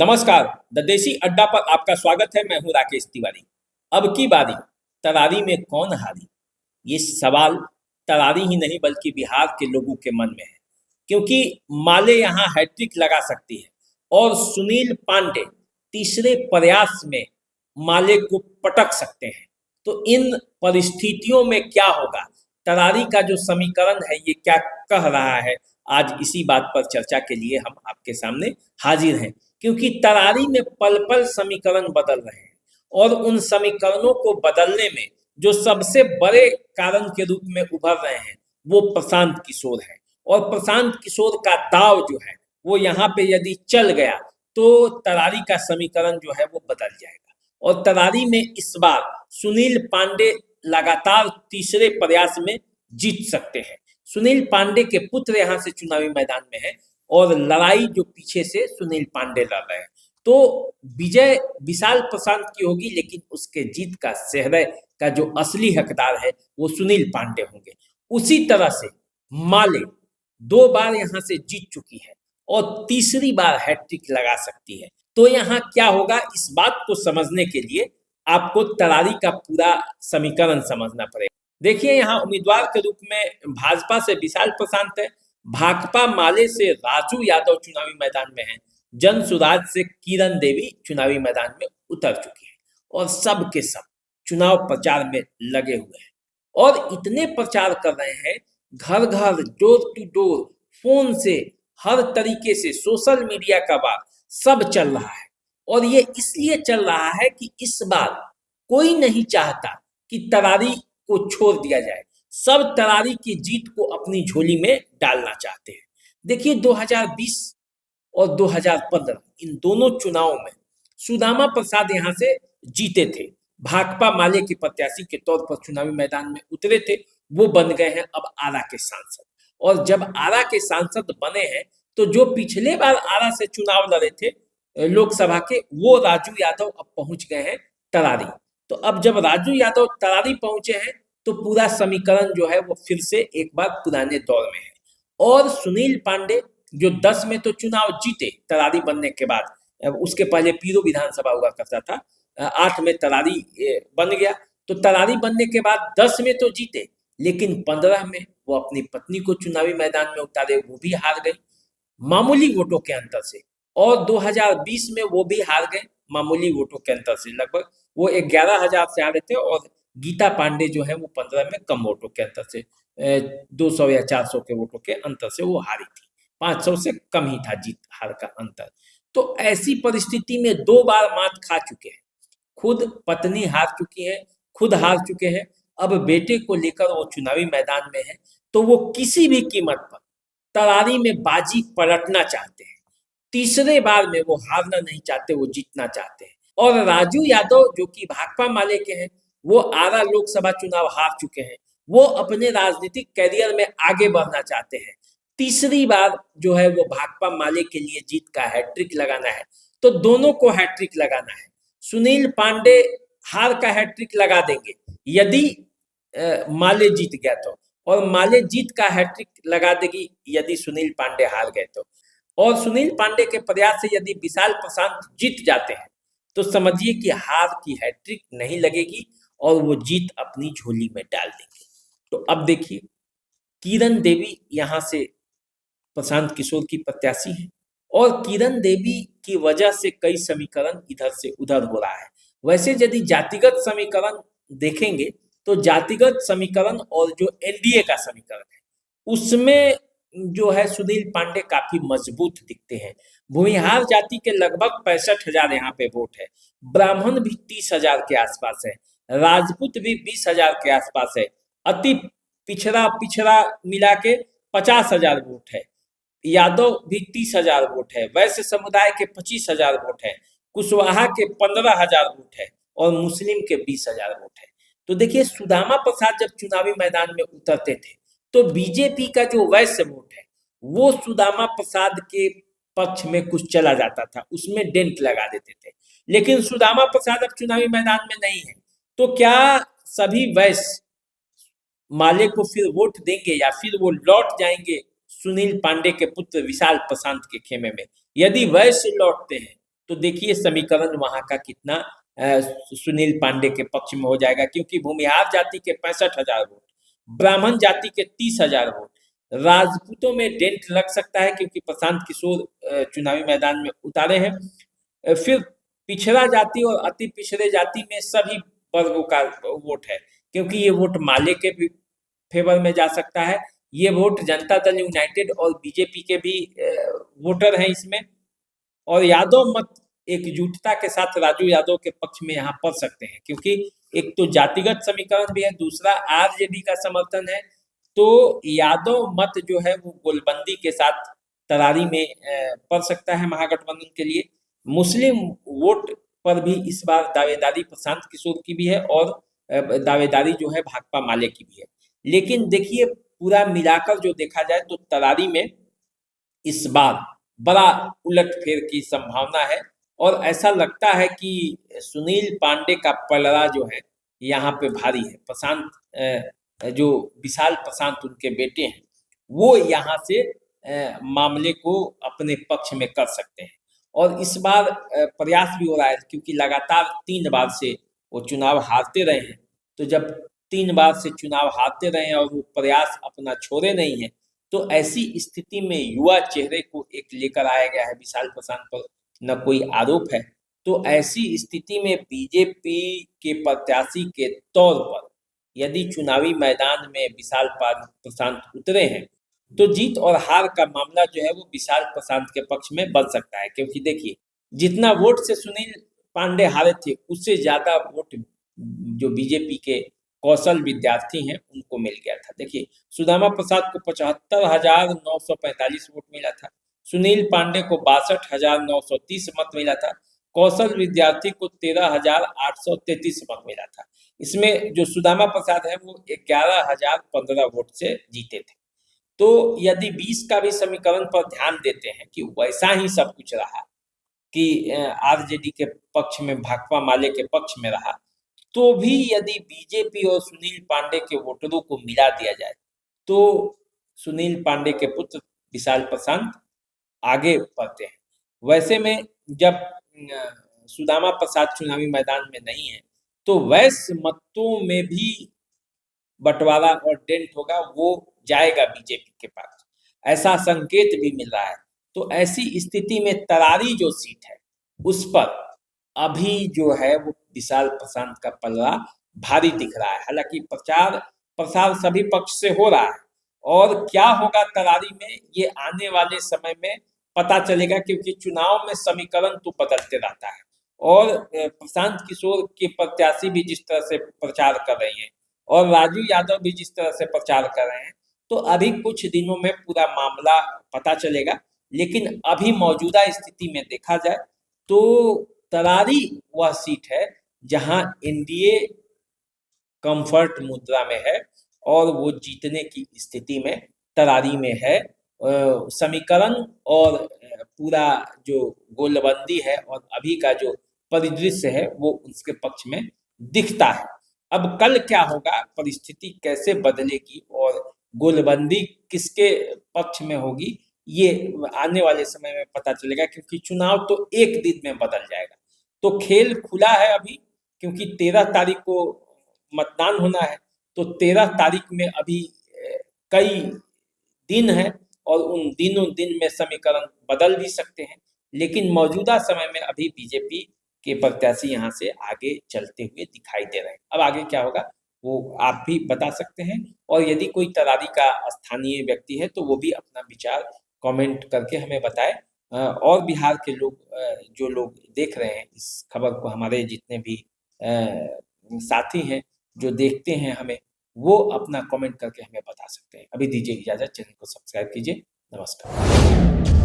नमस्कार। द देसी अड्डा पर आपका स्वागत है। मैं हूं राकेश तिवारी। अब की बारी तरारी में कौन हारी, ये सवाल तरारी ही नहीं बल्कि बिहार के लोगों के मन में है, क्योंकि माले यहाँ हैट्रिक लगा सकती है और सुनील पांडे तीसरे प्रयास में माले को पटक सकते हैं। तो इन परिस्थितियों में क्या होगा, तरारी का जो समीकरण है ये क्या कह रहा है, आज इसी बात पर चर्चा के लिए हम आपके सामने हाजिर हैं। क्योंकि तरारी में पल पल समीकरण बदल रहे हैं और उन समीकरणों को बदलने में जो सबसे बड़े कारण के रूप में उभर रहे हैं वो प्रशांत किशोर है। और प्रशांत किशोर का दाव जो है वो यहाँ पे यदि चल गया तो तरारी का समीकरण जो है वो बदल जाएगा। और तरारी में इस बार सुनील पांडे लगातार तीसरे प्रयास में जीत सकते हैं। सुनील पांडे के पुत्र यहाँ से चुनावी मैदान में है और लड़ाई जो पीछे से सुनील पांडे लड़ रहे हैं, तो विजय विशाल प्रशांत की होगी, लेकिन उसके जीत का सेहरे का जो असली हकदार है वो सुनील पांडे होंगे। उसी तरह से माले 2 बार यहाँ से जीत चुकी है और तीसरी बार हैट्रिक लगा सकती है। तो यहाँ क्या होगा, इस बात को समझने के लिए आपको तरारी का पूरा समीकरण समझना पड़ेगा। देखिए, यहाँ उम्मीदवार के रूप में भाजपा से विशाल प्रशांत है, भाकपा माले से राजू यादव चुनावी मैदान में है, जन सुराज से किरण देवी चुनावी मैदान में उतर चुकी है और सब के सब चुनाव प्रचार में लगे हुए हैं और इतने प्रचार कर रहे हैं, घर घर डोर टू डोर फोन से हर तरीके से सोशल मीडिया का बात सब चल रहा है। और ये इसलिए चल रहा है कि इस बार कोई नहीं चाहता कि तरारी को छोड़ दिया जाए, सब तरारी की जीत को अपनी झोली में डालना चाहते हैं। देखिए, 2020 और 2015 इन दोनों चुनावों में सुदामा प्रसाद यहाँ से जीते थे, भाकपा माले के प्रत्याशी के तौर पर चुनावी मैदान में उतरे थे, वो बन गए हैं अब आरा के सांसद। और जब आरा के सांसद बने हैं तो जो पिछले बार आरा से चुनाव लड़े थे लोकसभा के, वो राजू यादव अब पहुंच गए हैं तरारी। तो अब जब राजू यादव तरारी पहुंचे हैं तो पूरा समीकरण जो है वो फिर से एक बार पुराने दौर में है। और सुनील पांडे जो 10 में तो चुनाव जीते तरारी बनने के बाद, उसके पहले पीरो विधानसभा हुआ करता था, 8 में तरारी बन गया, तो तरारी बनने के बाद 10 में तो जीते, लेकिन 15 में वो अपनी पत्नी को चुनावी मैदान में उतारे, वो भी हार गई मामूली वोटों के अंतर से। और 2020 में वो भी हार गए मामूली वोटों के अंतर से, लगभग वो 11,000 से हारे थे और गीता पांडे जो है वो 15 में कम वोटों के अंतर से, 200 या 400 के वोटों के अंतर से वो हारी थी, 500 से कम ही था जीत हार का अंतर। तो ऐसी परिस्थिति में 2 बार मात खा चुके हैं, खुद पत्नी हार चुकी है, खुद हार चुके हैं, अब बेटे को लेकर वो चुनावी मैदान में है, तो वो किसी भी कीमत पर तरारी में बाजी पलटना चाहते हैं। तीसरे बार में वो हारना नहीं चाहते, वो जीतना चाहते हैं। और राजू यादव जो कि भाकपा माले के हैं, वो आरा लोकसभा चुनाव हार चुके हैं, वो अपने राजनीतिक कैरियर में आगे बढ़ना चाहते हैं। तीसरी बार जो है वो भाकपा माले के लिए जीत का हैट्रिक लगाना है, तो दोनों को हैट्रिक लगाना है। सुनील पांडे हार का हैट्रिक लगा देंगे यदि माले जीत गया तो, और माले जीत का हैट्रिक लगा देगी यदि सुनील पांडे हार गए तो। और सुनील पांडे के प्रयास से यदि विशाल प्रशांत जीत जाते हैं तो समझिए कि हार की हैट्रिक नहीं लगेगी और वो जीत अपनी झोली में डाल देंगे। तो अब देखिए, किरण देवी यहाँ से प्रशांत किशोर की प्रत्याशी है और किरण देवी की वजह से कई समीकरण इधर से उधर हो रहा है। वैसे यदि जातिगत समीकरण देखेंगे तो जातिगत समीकरण और जो एनडीए का समीकरण है उसमें जो है सुनील पांडे काफी मजबूत दिखते हैं। भूमिहार जाति के लगभग 65,000 यहाँ पे वोट है, ब्राह्मण भी 30,000 के आसपास है, राजपूत भी 20,000 के आसपास है, अति पिछड़ा पिछड़ा मिला के 50,000 वोट है, यादव भी 30,000 वोट है, वैश्य समुदाय के 25,000 वोट है, कुशवाहा के 15,000 वोट है और मुस्लिम के 20,000 वोट है। तो देखिए, सुदामा प्रसाद जब चुनावी मैदान में उतरते थे तो बीजेपी का जो वैश्य वोट है वो सुदामा प्रसाद के पक्ष में कुछ चला जाता था, उसमें डेंट लगा देते थे। लेकिन सुदामा प्रसाद अब चुनावी मैदान में नहीं है, तो क्या सभी वैश्य माले को फिर वोट देंगे या फिर वो लौट जाएंगे सुनील पांडे के पुत्र विशाल प्रशांत के खेमे में? यदि वैश्य लौटते हैं तो देखिए समीकरण वहां का कितना सुनील पांडे के पक्ष में हो जाएगा, क्योंकि भूमिहार जाति के 65,000 वोट, ब्राह्मण जाति के 30,000 वोट, राजपूतों में डेंट लग सकता है क्योंकि प्रशांत किशोर चुनावी मैदान में उतारे हैं। फिर पिछड़ा जाति और अति पिछड़े जाति में सभी वर्गों का वोट है, क्योंकि ये वोट माले के भी फेवर में जा सकता है। ये वोट जनता दल यूनाइटेड और बीजेपी के भी वोटर हैं इसमें, और यादव मत एकजुटता के साथ राजू यादव के पक्ष में यहाँ पड़ सकते हैं, क्योंकि एक तो जातिगत समीकरण भी है, दूसरा आरजेडी का समर्थन है। तो यादव मत जो है वो गोलबंदी के साथ तरारी में पड़ सकता है महागठबंधन के लिए। मुस्लिम वोट पर भी इस बार दावेदारी प्रशांत किशोर की भी है और दावेदारी जो है भाकपा माले की भी है। लेकिन देखिए पूरा मिलाकर जो देखा जाए तो तरारी में इस बार बड़ा उलटफेर की संभावना है, और ऐसा लगता है कि सुनील पांडे का पलड़ा जो है यहाँ पे भारी है। प्रशांत जो विशाल प्रशांत उनके बेटे हैं वो यहाँ से मामले को अपने पक्ष में कर सकते हैं। और इस बार प्रयास भी हो रहा है, क्योंकि लगातार 3 बार से वो चुनाव हारते रहे हैं। तो जब 3 बार से चुनाव हारते रहे हैं और वो प्रयास अपना छोड़े नहीं है, तो ऐसी स्थिति में युवा चेहरे को एक लेकर आया गया है। विशाल प्रशांत पर न कोई आरोप है, तो ऐसी स्थिति में बीजेपी के प्रत्याशी के तौर पर यदि चुनावी मैदान में विशाल प्रशांत उतरे हैं तो जीत और हार का मामला जो है वो विशाल प्रशांत के पक्ष में बन सकता है। क्योंकि देखिए जितना वोट से सुनील पांडे हारे थे उससे ज्यादा वोट जो बीजेपी के कौशल विद्यार्थी हैं उनको मिल गया था। देखिए सुदामा प्रसाद को 75,945 वोट मिला था, सुनील पांडे को 62,930 मत मिला था, कौशल विद्यार्थी को 13,833 मत मिला था। इसमें जो सुदामा प्रसाद है वो 11,015 वोट से जीते थे। तो यदि 20 का भी समीकरण पर ध्यान देते हैं कि वैसा ही सब कुछ रहा कि आरजेडी के पक्ष में भाकपा माले के पक्ष में रहा, तो भी यदि बीजेपी और सुनील पांडे के वोटरों को मिला दिया जाए तो सुनील पांडे के पुत्र विशाल प्रशांत आगे बढ़ते हैं। वैसे में जब सुदामा प्रसाद चुनावी मैदान में नहीं है तो वैश्य मतों में भी बंटवारा और डेंट होगा, वो जाएगा बीजेपी के पास, ऐसा संकेत भी मिल रहा है। तो ऐसी स्थिति में तरारी जो सीट है उस पर अभी जो है वो विशाल प्रशांत का पलड़ा भारी दिख रहा है। हालांकि प्रचार प्रसार सभी पक्ष से हो रहा है, और क्या होगा तरारी में ये आने वाले समय में पता चलेगा, क्योंकि चुनाव में समीकरण तो बदलते रहता है। और प्रशांत किशोर के प्रत्याशी भी जिस तरह से प्रचार कर रही हैं और राजू यादव भी जिस तरह से प्रचार कर रहे हैं, तो अभी कुछ दिनों में पूरा मामला पता चलेगा। लेकिन अभी मौजूदा स्थिति में देखा जाए तो तरारी वह सीट है जहां एनडीए कंफर्ट मुद्रा में है और वो जीतने की स्थिति में तरारी में है। समीकरण और पूरा जो गोलबंदी है और अभी का जो परिदृश्य है वो उसके पक्ष में दिखता है। अब कल क्या होगा, परिस्थिति कैसे बदलेगी और गोलबंदी किसके पक्ष में होगी, ये आने वाले समय में पता चलेगा, क्योंकि चुनाव तो एक दिन में बदल जाएगा। तो खेल खुला है अभी, क्योंकि 13 तारीख को मतदान होना है, तो 13 तारीख में अभी कई दिन है और उन दिन में समीकरण बदल भी सकते हैं। लेकिन मौजूदा समय में अभी बीजेपी के प्रत्याशी यहाँ से आगे चलते हुए दिखाई दे रहे हैं। अब आगे क्या होगा वो आप भी बता सकते हैं, और यदि कोई तरारी का स्थानीय व्यक्ति है तो वो भी अपना विचार कमेंट करके हमें बताए। और बिहार के लोग जो लोग देख रहे हैं इस खबर को, हमारे जितने भी साथी हैं जो देखते हैं हमें, वो अपना कमेंट करके हमें बता सकते हैं। अभी दीजिए इजाजत, चैनल को सब्सक्राइब कीजिए। नमस्कार।